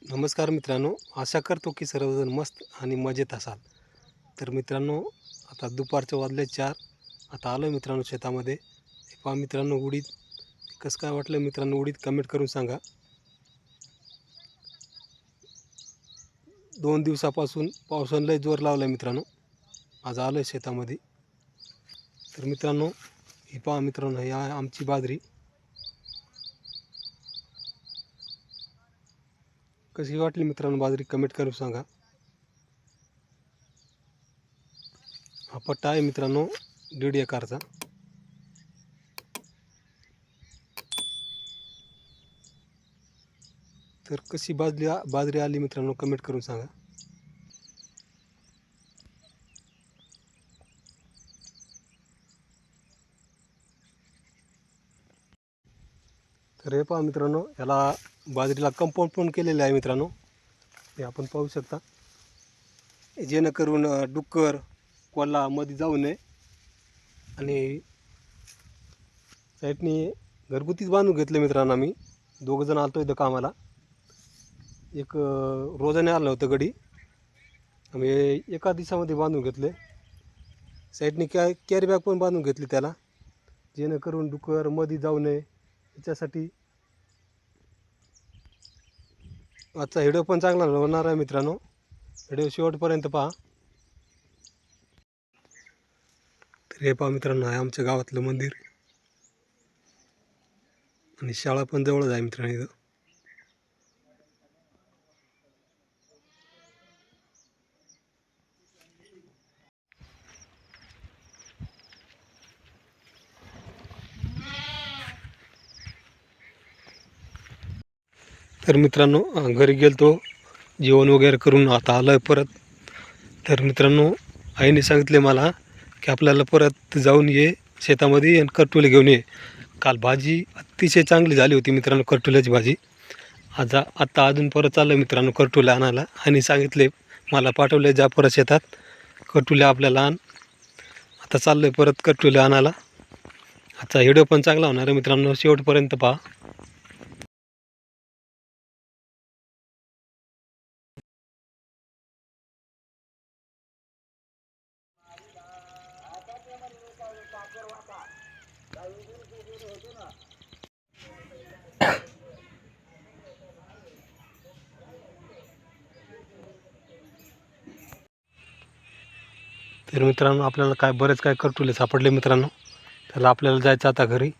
नमस्कार मित्रांनो, आशा करतो की सर्वजण मस्त आणि मजेत असाल. तर मित्रांनो, आता दुपारचे वाजले 4. आता आलो आहे मित्रांनो शेतामध्ये. हे पहा मित्रांनो उडीद. कसं काय वाटलं मित्रांनो उडीद कमेंट करून सांगा. 2 दिवसापासून पावसानं लय जोर लावला आहे मित्रांनो. आज आलो आहे शेतामध्ये. तर मित्रांनो, हे पहा मित्रांनो, ही आहे आमची बाजरी. कशी वाटली मित्रांनो बाजरी कमेंट करून सांगा. हा पट्टा आहे मित्रांनो 1.5 एकरचा. तर कशी बाजरी आली मित्रांनो कमेंट करून सांगा. तर हे पहा मित्रांनो, याला बाजरीला कंपाऊंड पण केलेलं आहे मित्रांनो. हे आपण पाहू शकता. जेणेकरून डुक्कर कोल्हा मध्ये जाऊ नये. आणि साईडने घरगुतीच बांधून घेतले मित्रांनो. आम्ही 2 जण आलतो इथं कामाला. एक रोजाने आलं होतं गडी. आम्ही एका दिवसामध्ये बांधून घेतले. साईडने कॅरी बॅग पण बांधून घेतली त्याला, जेणेकरून डुक्कर मध्ये जाऊ नये याच्यासाठी. आजचा व्हिडिओ पण चांगला होणार आहे मित्रांनो. व्हिडिओ शेवटपर्यंत पहा. तर हे पहा मित्रांनो, आहे आमच्या गावातलं मंदिर आणि शाळा पण जवळच आहे मित्रांनो इथं. तर मित्रांनो घरी गेलतो, जेवण वगैरे करून आता आलो आहे परत. तर मित्रांनो, आईने सांगितले मला की आपल्याला परत जाऊन ये शेतामध्ये आणि करटुले घेऊन ये. काल भाजी अतिशय चांगली झाली होती मित्रांनो, करटुल्याची भाजी. आता अजून परत चाललं आहे मित्रांनो करटुले आणायला. आणि सांगितले मला पाठवले जा परत शेतात करटुले आपल्याला आण. आता चाललो आहे परत करटुले आणायला. आजचा व्हिडिओ पण चांगला होणार आहे मित्रांनो, शेवटपर्यंत पहा. तर मित्रांनो, आपल्याला बरेच काय करटुले सापडले मित्रांनो. त्याला आपल्याला जायचं आता घरी.